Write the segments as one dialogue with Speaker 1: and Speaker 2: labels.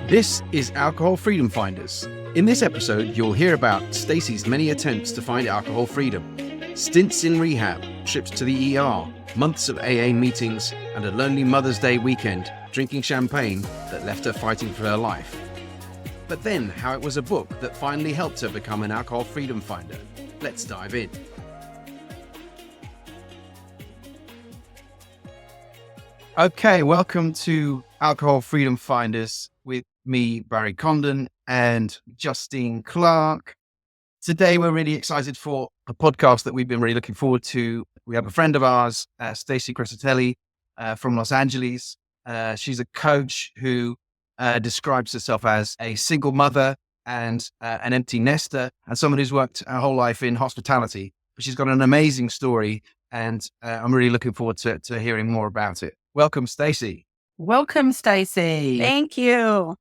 Speaker 1: This is Alcohol Freedom Finders. In this episode, you'll hear about Stacey's many attempts to find alcohol freedom, stints in rehab, trips to the ER, months of AA meetings, and a lonely Mother's Day weekend drinking champagne that left her fighting for her life. But then, how it was a book that finally helped her become an alcohol freedom finder. Let's dive in. Okay, welcome to Alcohol Freedom Finders with me, Barry Condon, and Justine Clark. Today, we're really excited for a podcast that we've been really looking forward to. We have a friend of ours, Stacey Crescitelli from Los Angeles. She's a coach who describes herself as a single mother and an empty nester, and someone who's worked her whole life in hospitality. But she's got an amazing story, and I'm really looking forward to hearing more about it. Welcome, Stacey.
Speaker 2: Welcome, Stacey.
Speaker 3: Thank you.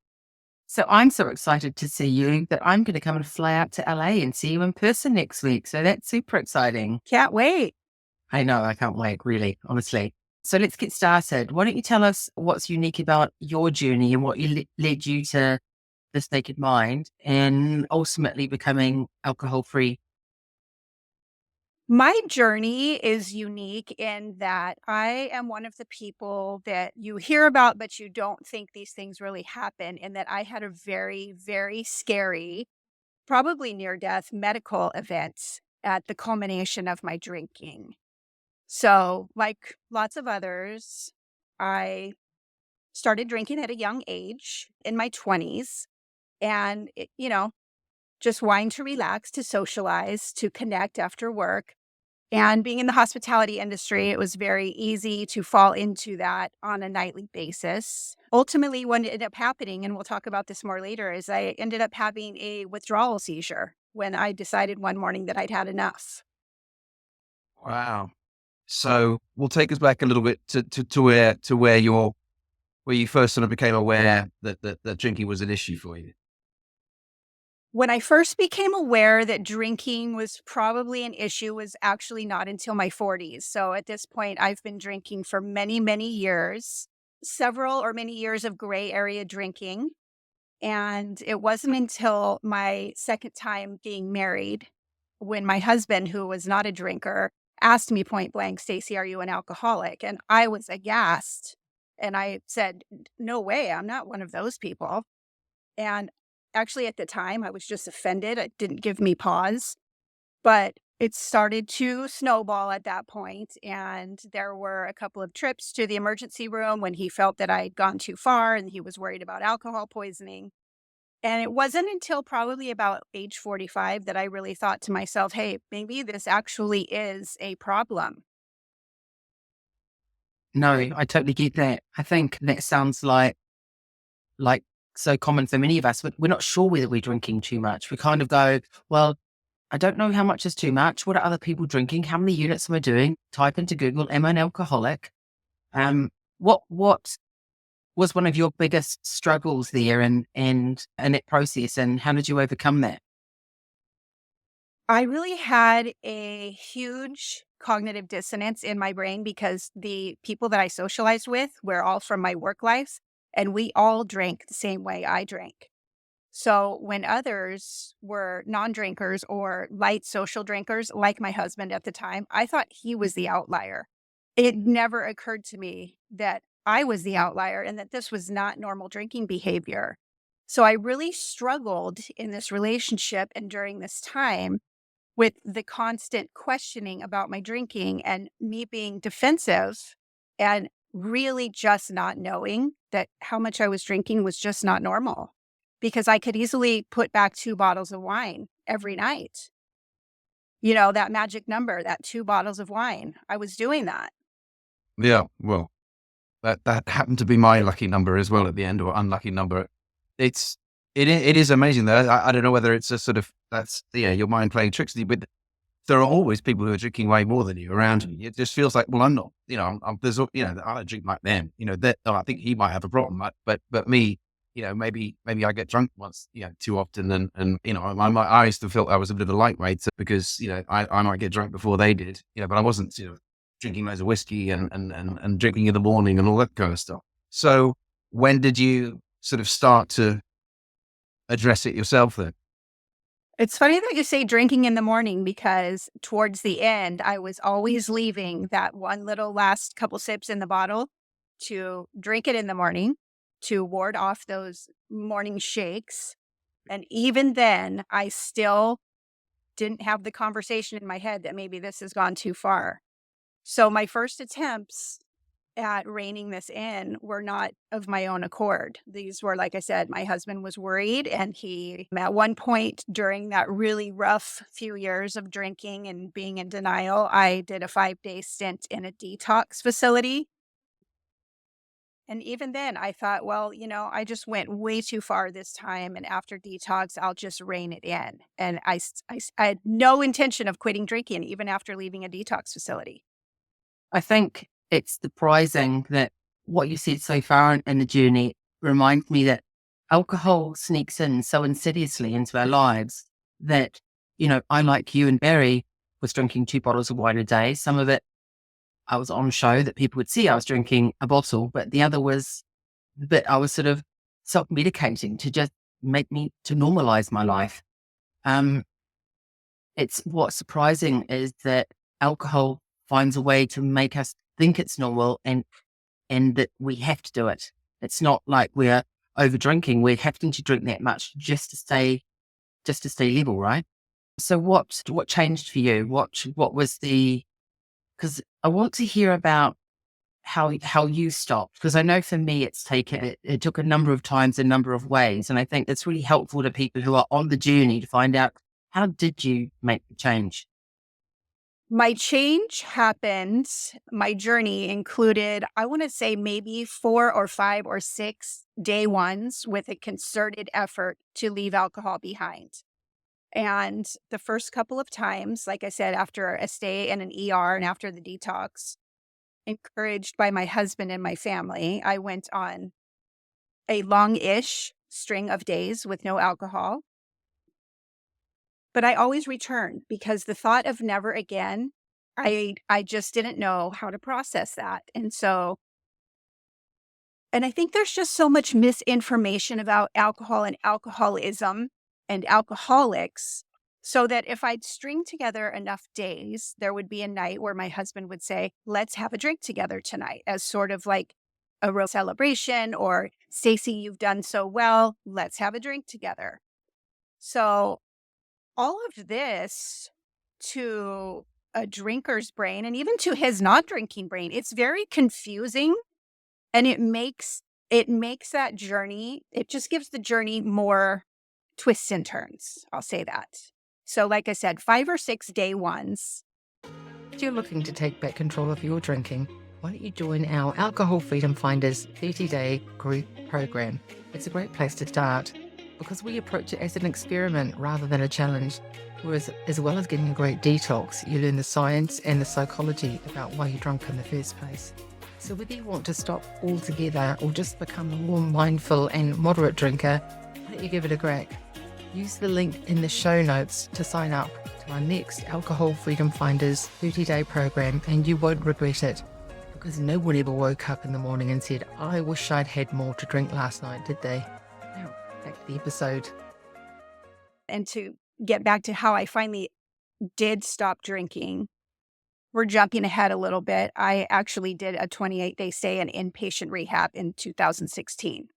Speaker 2: So I'm so excited to see you that I'm going to come and fly out to LA and see you in person next week. So that's super exciting.
Speaker 3: Can't wait.
Speaker 2: I know, I can't wait, really, honestly. So let's get started. Why don't you tell us what's unique about your journey and what led you to this naked mind and ultimately becoming alcohol-free?
Speaker 3: My journey is unique in that I am one of the people that you hear about, but you don't think these things really happen. And that I had a very, very scary, probably near-death medical event at the culmination of my drinking. So, like lots of others, I started drinking at a young age in my 20s. And, just wanting to relax, to socialize, to connect after work. And being in the hospitality industry, it was very easy to fall into that on a nightly basis. Ultimately, what ended up happening, and we'll talk about this more later, is I ended up having a withdrawal seizure when I decided one morning that I'd had enough.
Speaker 1: Wow. So we'll take us back a little bit to where you first sort of became aware that drinking was an issue for you.
Speaker 3: When I first became aware that drinking was probably an issue was actually not until my 40s. So at this point, I've been drinking for many, many years, several or many years of gray area drinking. And it wasn't until my second time being married when my husband, who was not a drinker, asked me point blank, "Stacey, are you an alcoholic?" And I was aghast. And I said, "No way, I'm not one of those people." And actually, at the time, I was just offended. It didn't give me pause, but it started to snowball at that point. And there were a couple of trips to the emergency room when he felt that I'd gone too far and he was worried about alcohol poisoning. And it wasn't until probably about age 45 that I really thought to myself, hey, maybe this actually is a problem.
Speaker 2: No, I totally get that. I think that sounds like so common for many of us. We're not sure whether we're drinking too much. We kind of go, well, I don't know how much is too much. What are other people drinking? How many units am I doing? Type into Google, am I an alcoholic? What was one of your biggest struggles there and that process, and how did you overcome that?
Speaker 3: I really had a huge cognitive dissonance in my brain because the people that I socialized with were all from my work life. And we all drank the same way I drank. So when others were non-drinkers or light social drinkers, like my husband at the time, I thought he was the outlier. It never occurred to me that I was the outlier and that this was not normal drinking behavior. So I really struggled in this relationship and during this time with the constant questioning about my drinking and me being defensive and really just not knowing that how much I was drinking was just not normal, because I could easily put back 2 bottles of wine every night. That magic number, that 2 bottles of wine, I was doing that.
Speaker 1: Yeah, well, that happened to be my lucky number as well at the end, or unlucky number. It is amazing though. I don't know whether it's a sort of, your mind playing tricks with you, but there are always people who are drinking way more than you around you. It just feels like, well, I'm not, there's, I don't drink like them, that I think he might have a problem, but me, maybe I get drunk once, too often. And I used to feel I was a bit of a lightweight because, I might get drunk before they did, but I wasn't, drinking loads of whiskey and drinking in the morning and all that kind of stuff. So when did you sort of start to address it yourself then?
Speaker 3: It's funny that you say drinking in the morning because towards the end, I was always leaving that one little last couple sips in the bottle to drink it in the morning to ward off those morning shakes. And even then, I still didn't have the conversation in my head that maybe this has gone too far. So my first attempts at reining this in were not of my own accord. These were, like I said, my husband was worried, and he, at one point during that really rough few years of drinking and being in denial, I did a 5-day stint in a detox facility. And even then, I thought, well, I just went way too far this time. And after detox, I'll just rein it in. And I had no intention of quitting drinking, even after leaving a detox facility.
Speaker 2: I think it's surprising that what you said so far in the journey reminds me that alcohol sneaks in so insidiously into our lives that, I, like you and Barry, was drinking 2 bottles of wine a day. Some of it I was on show that people would see I was drinking a bottle, but the other was that I was sort of self-medicating to just to normalize my life. It's what's surprising is that alcohol finds a way to make us think it's normal and that we have to do it. It's not like we're over drinking. We're having to drink that much just to stay level, right? So what changed for you? What was because I want to hear about how you stopped, because I know for me it took a number of times, a number of ways. And I think it's really helpful to people who are on the journey to find out, how did you make the change?
Speaker 3: My change happened, my journey included, I want to say maybe 4 or 5 or 6 day ones with a concerted effort to leave alcohol behind. And the first couple of times, like I said, after a stay in an ER and after the detox, encouraged by my husband and my family, I went on a long-ish string of days with no alcohol. But I always returned because the thought of never again, I just didn't know how to process that. And I think there's just so much misinformation about alcohol and alcoholism and alcoholics, so that if I'd string together enough days, there would be a night where my husband would say, let's have a drink together tonight, as sort of like a real celebration, or Stacey, you've done so well, let's have a drink together. So all of this, to a drinker's brain and even to his not drinking brain, it's very confusing, and it makes that journey, it just gives the journey more twists and turns. I'll say that. So like I said, 5 or 6 day ones.
Speaker 2: If you're looking to take back control of your drinking, why don't you join our Alcohol Freedom Finders 30-day group program? It's a great place to start because we approach it as an experiment rather than a challenge. Whereas, as well as getting a great detox, you learn the science and the psychology about why you're drunk in the first place. So whether you want to stop altogether or just become a more mindful and moderate drinker, why don't you give it a crack? Use the link in the show notes to sign up to our next Alcohol Freedom Finders 30-day program, and you won't regret it, because no one ever woke up in the morning and said, I wish I'd had more to drink last night, did they? Now, back to the episode.
Speaker 3: And to get back to how I finally did stop drinking, we're jumping ahead a little bit. I actually did a 28-day stay in inpatient rehab in 2016.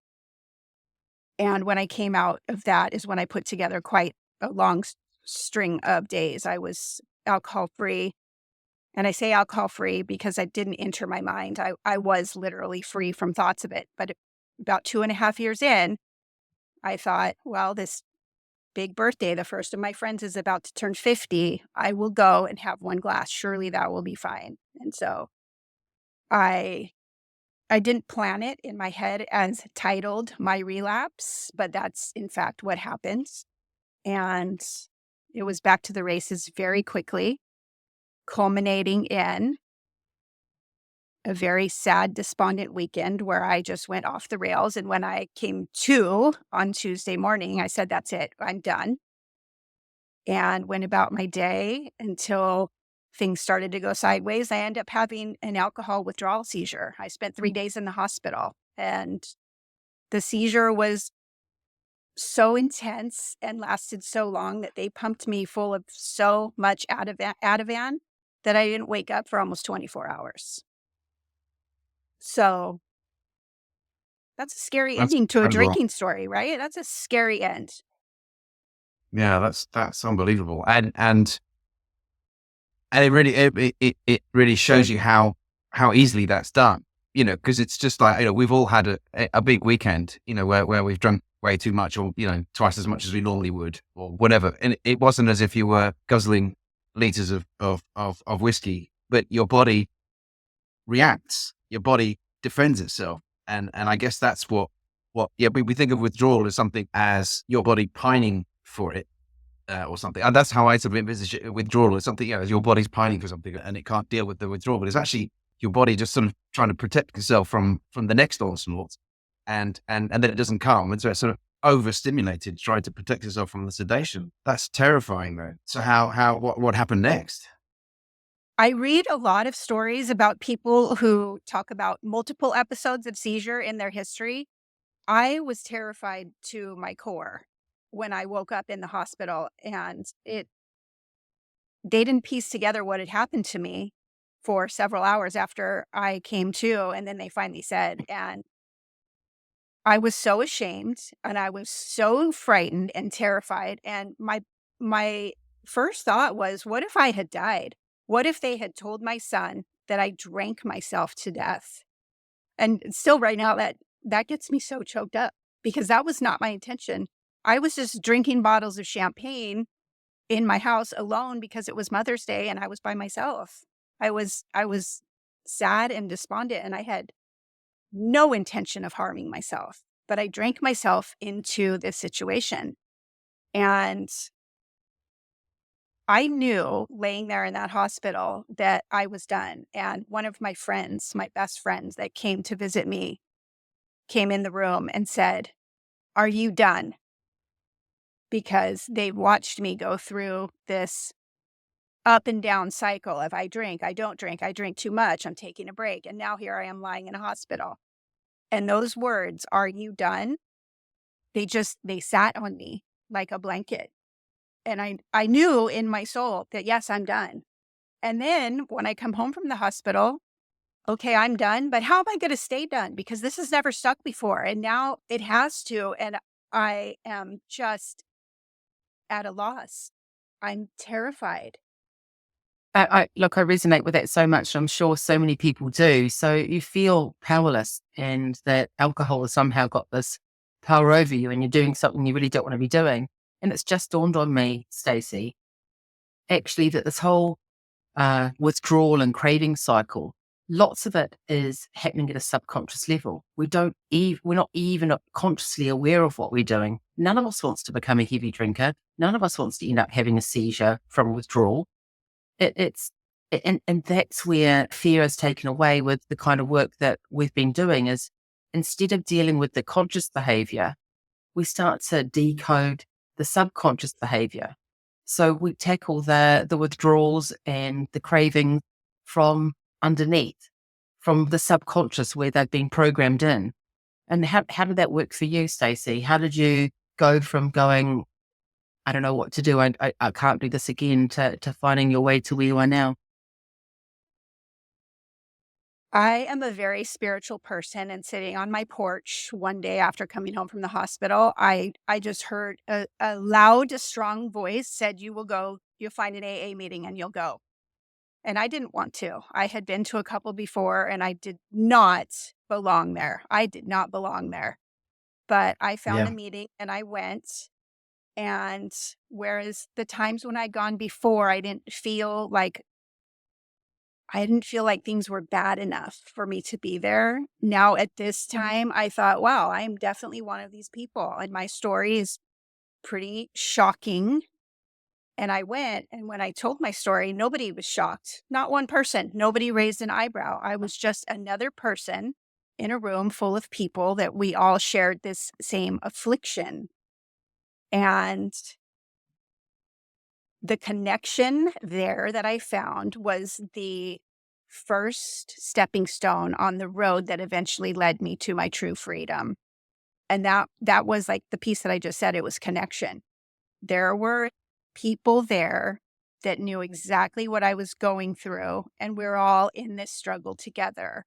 Speaker 3: And when I came out of that is when I put together quite a long string of days. I was alcohol-free. And I say alcohol-free because I didn't enter my mind. I was literally free from thoughts of it. But about 2.5 years in, I thought, well, this big birthday, the first of my friends is about to turn 50. I will go and have 1 glass. Surely that will be fine. And so I didn't plan it in my head as titled My Relapse, but that's in fact what happened. And it was back to the races very quickly, culminating in a very sad, despondent weekend where I just went off the rails. And when I came to on Tuesday morning, I said, that's it, I'm done. And went about my day until things started to go sideways. I ended up having an alcohol withdrawal seizure. I spent 3 days in the hospital, and The seizure was so intense and lasted so long that they pumped me full of so much Ativan that I didn't wake up for almost 24 hours. So that's a scary
Speaker 1: That's
Speaker 3: ending to a
Speaker 1: incredible.
Speaker 3: drinking story, right? That's a scary end.
Speaker 1: Yeah, that's unbelievable. And it really shows you how easily that's done. Because it's just like, we've all had a big weekend, where we've drunk way too much, or twice as much as we normally would, or whatever. And it wasn't as if you were guzzling liters of whiskey, but your body reacts, your body defends itself, and I guess that's what we think of withdrawal as something as your body pining for it. Or something. And that's how I sort of envisage it. Withdrawal is something, as your body's pining for something and it can't deal with the withdrawal, but it's actually your body just sort of trying to protect itself from the next onslaught, and then it doesn't come, and so it's sort of overstimulated, trying to protect itself from the sedation. That's terrifying, though. So what happened next?
Speaker 3: I read a lot of stories about people who talk about multiple episodes of seizure in their history. I was terrified to my core when I woke up in the hospital, and they didn't piece together what had happened to me for several hours after I came to, and then they finally said, and I was so ashamed and I was so frightened and terrified. And my first thought was, what if I had died? What if they had told my son that I drank myself to death? And still right now that gets me so choked up, because that was not my intention. I was just drinking bottles of champagne in my house alone because it was Mother's Day and I was by myself. I was sad and despondent, and I had no intention of harming myself, but I drank myself into this situation. And I knew laying there in that hospital that I was done. And one of my friends, my best friends that came to visit me, came in the room and said, "Are you done?" Because they watched me go through this up and down cycle of I drink, I don't drink, I drink too much, I'm taking a break. And now here I am lying in a hospital. And those words, "Are you done?" they sat on me like a blanket. And I knew in my soul that, yes, I'm done. And then when I come home from the hospital, okay, I'm done, but how am I going to stay done? Because this has never stuck before. And now it has to. And I am just at a loss. I'm terrified.
Speaker 2: Look, I resonate with that so much. I'm sure so many people do. So you feel powerless, and that alcohol has somehow got this power over you, and you're doing something you really don't want to be doing. And it's just dawned on me, Stacey, actually, that this whole withdrawal and craving cycle, lots of it is happening at a subconscious level. We're not even consciously aware of what we're doing. None of us wants to become a heavy drinker. None of us wants to end up having a seizure from withdrawal. And that's where fear is taken away with the kind of work that we've been doing. Is instead of dealing with the conscious behavior, we start to decode the subconscious behavior. So we tackle the withdrawals and the craving from underneath, from the subconscious where they've been programmed in. And how did that work for you, Stacey? How did you go from going, I don't know what to do, I can't do this again, to finding your way to where you are now?
Speaker 3: I am a very spiritual person, and sitting on my porch one day after coming home from the hospital, I just heard a loud, strong voice said, "You will go, you'll find an AA meeting and you'll go." And I didn't want to. I had been to a couple before and I did not belong there. I did not belong there. But I found a
Speaker 1: Yeah.
Speaker 3: meeting and I went. And whereas the times when I'd gone before, I didn't feel like things were bad enough for me to be there. Now at this time, I thought, wow, I am definitely one of these people. And my story is pretty shocking. And I went, and when I told my story, nobody was shocked. Not one person. Nobody raised an eyebrow. I was just another person in a room full of people that we all shared this same affliction. And the connection there that I found was the first stepping stone on the road that eventually led me to my true freedom. And that was like the piece that I just said, it was connection. There were people there that knew exactly what I was going through, and we're all in this struggle together.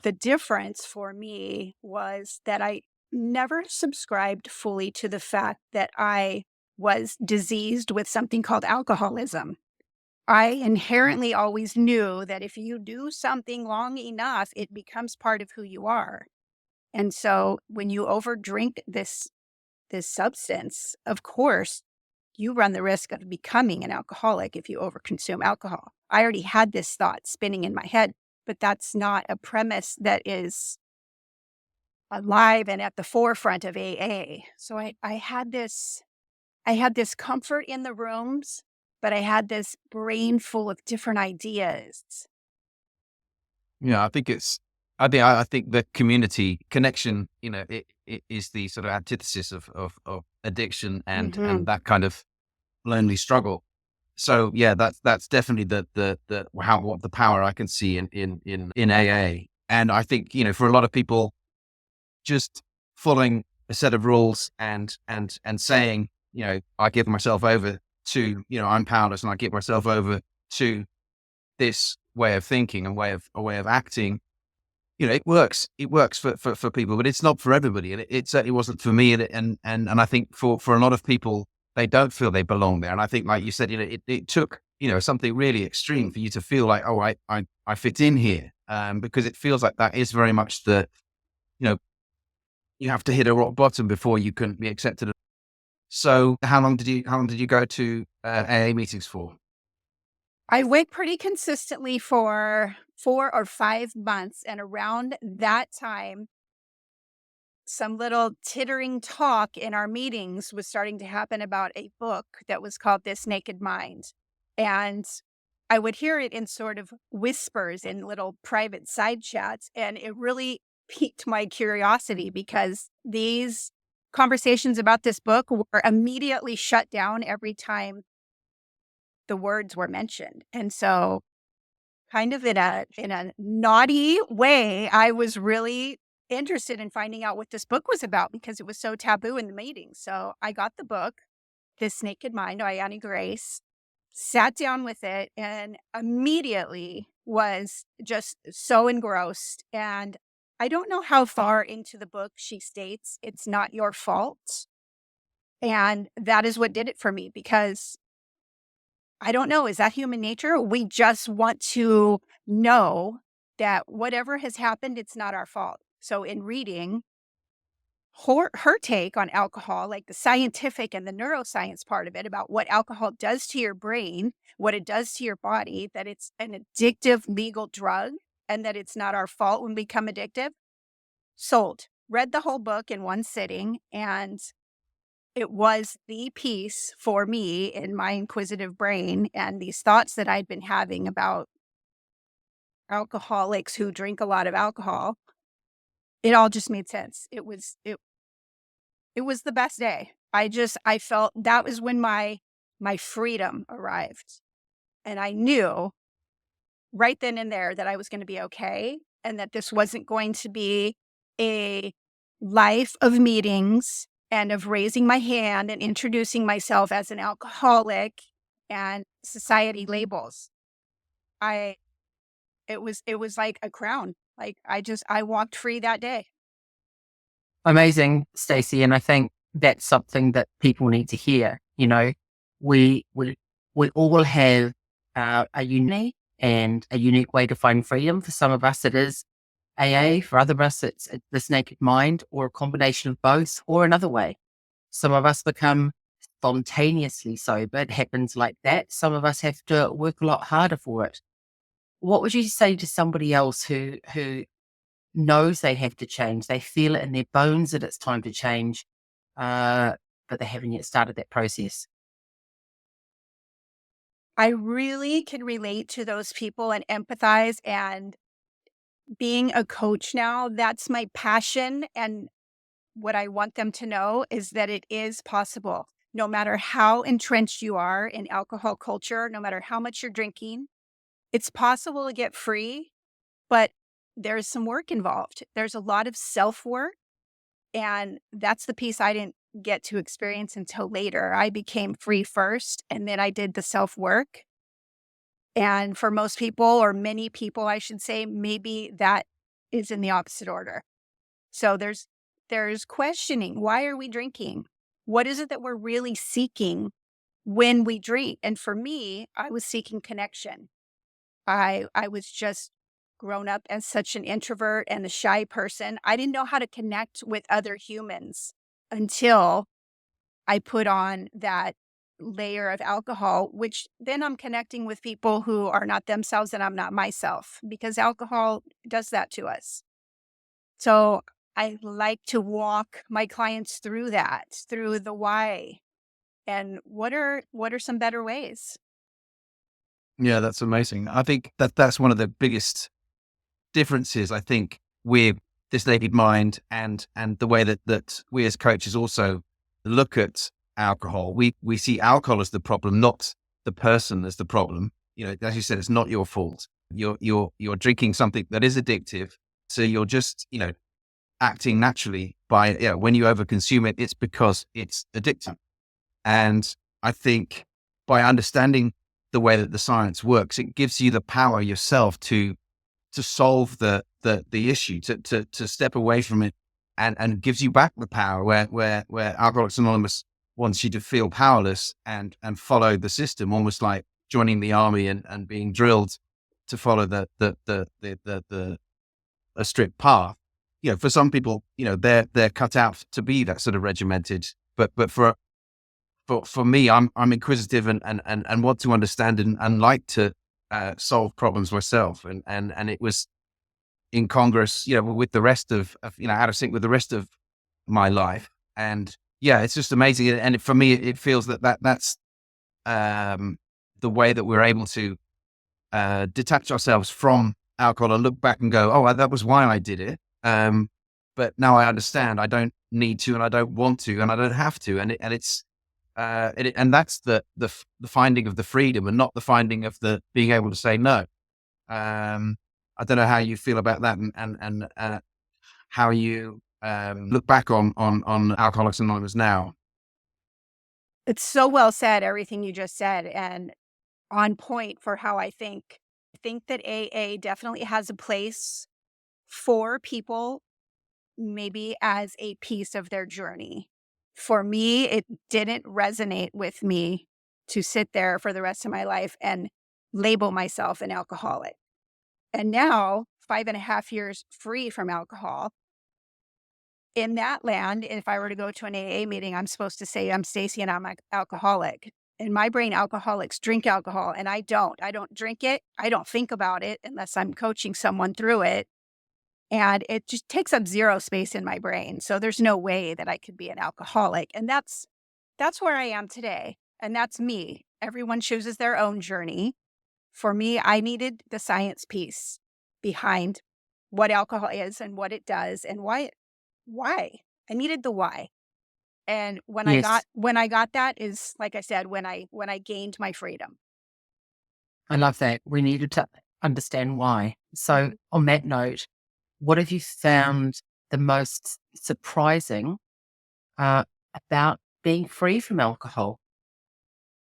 Speaker 3: The difference for me was that I never subscribed fully to the fact that I was diseased with something called alcoholism. I inherently always knew that if you do something long enough, it becomes part of who you are. And so when you overdrink this substance, of course, you run the risk of becoming an alcoholic if you overconsume alcohol. I already had this thought spinning in my head, but that's not a premise that is alive and at the forefront of AA. So I had this comfort in the rooms, but I had this brain full of different ideas.
Speaker 1: Yeah, I think the community connection, it is the sort of antithesis of addiction
Speaker 3: Mhm.
Speaker 1: and that kind of lonely struggle. So yeah, that's definitely the how what the power I can see in AA. And I think, for a lot of people, just following a set of rules and saying, I give myself over to, I'm powerless and I give myself over to this way of thinking and a way of acting, it works. It works for people, but it's not for everybody. And it certainly wasn't for me. And I think for a lot of people, they don't feel they belong there. And I think, like you said, it took, something really extreme for you to feel like, oh, I fit in here. Because it feels like that is very much you know, you have to hit a rock bottom before you can be accepted. So how long did you go to AA meetings for?
Speaker 3: I went pretty consistently for 4 or 5 months, and around that time, some little tittering talk in our meetings was starting to happen about a book that was called This Naked Mind. And I would hear it in sort of whispers in little private side chats, and it really piqued my curiosity because these conversations about this book were immediately shut down every time the words were mentioned. And so kind of in a naughty way, I was really interested in finding out what this book was about because it was so taboo in the meeting. So I got the book, This Naked Mind by Annie Grace, sat down with it, and immediately was just so engrossed. And I don't know how far into the book she states it's not your fault. And that is what did it for me because I don't know, is that human nature? We just want to know that whatever has happened, it's not our fault. So in reading her take on alcohol, like the scientific and the neuroscience part of it about what alcohol does to your brain, what it does to your body, that it's an addictive legal drug and that it's not our fault when we become addictive, sold. Read the whole book in one sitting, and it was the piece for me in my inquisitive brain and these thoughts that I'd been having about alcoholics who drink a lot of alcohol. It all just made sense. It was the best day. I felt that was when my freedom arrived. And I knew right then and there that I was going to be okay and that this wasn't going to be a life of meetings and of raising my hand and introducing myself as an alcoholic and society labels. I it was like a crown. Like I walked free that day.
Speaker 2: Amazing, Stacey. And I think that's something that people need to hear. We we we all have a unique and a unique way to find freedom. For some of us, it is AA. For other of us, it's this naked mind, or a combination of both, or another way. Some of us become spontaneously sober. It happens like that. Some of us have to work a lot harder for it. What would you say to somebody else who knows they have to change? They feel it in their bones that it's time to change, but they haven't yet started that process.
Speaker 3: I really can relate to those people and empathize, and being a coach now, that's my passion, and what I want them to know is that it is possible. No matter how entrenched you are in alcohol culture, no matter how much you're drinking, it's possible to get free, but there's some work involved. There's a lot of self-work, And that's the piece I didn't get to experience until later. I became free first, and then I did the self work. And for most people, or many people, I should say, maybe that is in the opposite order. So there's questioning. Why are we drinking? What is it that we're really seeking when we drink? And for me, I was seeking connection. I was just grown up as such an introvert and a shy person. I didn't know how to connect with other humans until I put on that layer of alcohol, which then I'm connecting with people who are not themselves and I'm not myself, because alcohol does that to us. So I like to walk my clients through that, through the why and what are some better ways.
Speaker 1: Yeah, that's amazing. I think that's one of the biggest differences, I think, with this naked mind and the way that we as coaches also look at alcohol. We see alcohol as the problem, not the person as the problem. You know, as you said, it's not your fault. You're drinking something that is addictive. So you're just, acting naturally by, when you overconsume it, it's because it's addictive. And I think by understanding the way that the science works, it gives you the power yourself to solve the issue, to step away from it, and gives you back the power where Alcoholics Anonymous wants you to feel powerless and follow the system, almost like joining the army and being drilled to follow a strict path. For some people, they're cut out to be that sort of regimented. But for me, I'm inquisitive and want to understand and like to solve problems myself. And it was in Congress, with the rest of out of sync with the rest of my life. And yeah, it's just amazing. And for me, it feels that's the way that we're able to detach ourselves from alcohol and look back and go, oh, that was why I did it. But now I understand I don't need to, and I don't want to, and I don't have to. And that's the finding of the freedom, and not the finding of the being able to say no. I don't know how you feel about that, and how you look back on Alcoholics Anonymous now.
Speaker 3: It's so well said, everything you just said, and on point for how I think. I think that AA definitely has a place for people, maybe as a piece of their journey. For me, it didn't resonate with me to sit there for the rest of my life and label myself an alcoholic. And now, 5.5 years free from alcohol, in that land, if I were to go to an AA meeting, I'm supposed to say, I'm Stacey and I'm an alcoholic. In my brain, alcoholics drink alcohol, and I don't. I don't drink it. I don't think about it unless I'm coaching someone through it. And it just takes up zero space in my brain. So there's no way that I could be an alcoholic. And that's where I am today. And that's me. Everyone chooses their own journey. For me, I needed the science piece behind what alcohol is and what it does and why. I needed the why. And when I
Speaker 2: Yes,
Speaker 3: got that is, like I said, when I gained my freedom.
Speaker 2: I love that. We needed to understand why. So, on that note, what have you found the most surprising about being free from alcohol?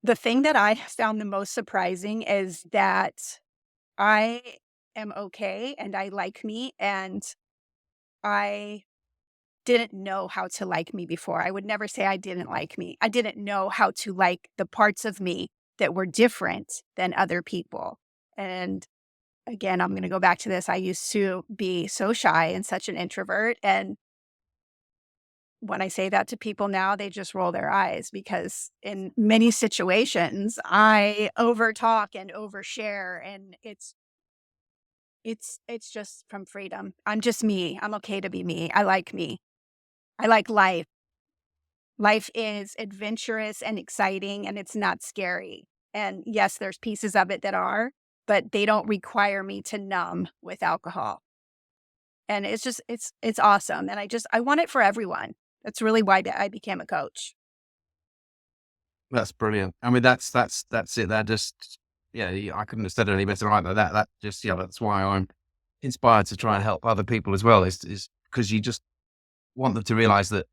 Speaker 3: The thing that I found the most surprising is that I am okay and I like me, and I didn't know how to like me before. I would never say I didn't like me. I didn't know how to like the parts of me that were different than other people. And again, I'm going to go back to this. I used to be so shy and such an introvert. And when I say that to people now, they just roll their eyes, because in many situations I overtalk and overshare, and it's just from freedom. I'm just me. I'm okay to be me. I like me. I like life. Life is adventurous and exciting, and it's not scary. And yes, there's pieces of it that are, but they don't require me to numb with alcohol. And it's just it's awesome. And I want it for everyone. That's really why I became a coach.
Speaker 1: That's brilliant. I mean, that's it. That just, I couldn't have said it any better either. That just, that's why I'm inspired to try and help other people as well. Is because want them to realize that,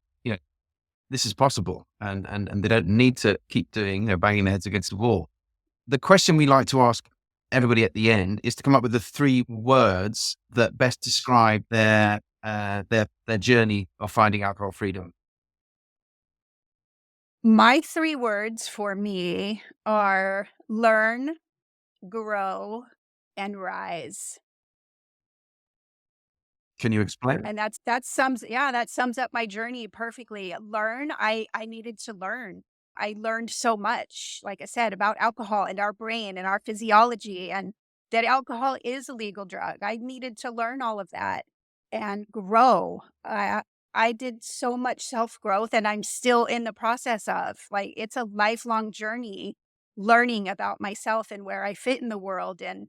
Speaker 1: this is possible and they don't need to keep doing, banging their heads against the wall. The question we like to ask everybody at the end is to come up with the 3 words that best describe their journey of finding alcohol freedom.
Speaker 3: My 3 words for me are learn, grow, and rise.
Speaker 1: Can you explain?
Speaker 3: And that sums up my journey perfectly. Learn, I needed to learn. I learned so much, like I said, about alcohol and our brain and our physiology, and that alcohol is a legal drug. I needed to learn all of that and grow. I did so much self-growth, and I'm still in the process of. Like, it's a lifelong journey learning about myself and where I fit in the world and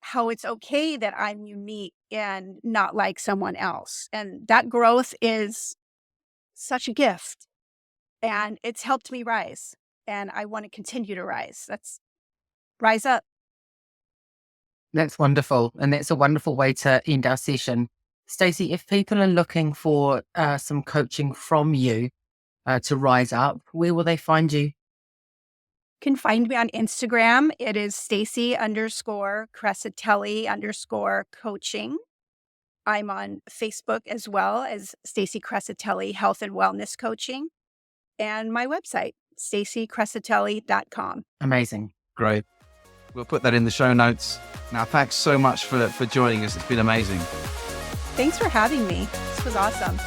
Speaker 3: how it's okay that I'm unique and not like someone else. And that growth is such a gift, and it's helped me rise. And I want to continue to rise. That's rise up.
Speaker 2: That's wonderful. And that's a wonderful way to end our session. Stacey, if people are looking for some coaching from you to rise up, where will they find you?
Speaker 3: Can find me on Instagram. It is Stacey_Crescitelli_coaching. I'm on Facebook as well as Stacey Crescitelli Health and Wellness Coaching. And my website, staceycrescitelli.com.
Speaker 2: Amazing.
Speaker 1: Great. We'll put that in the show notes. Now, thanks so much for joining us. It's been amazing.
Speaker 3: Thanks for having me. This was awesome.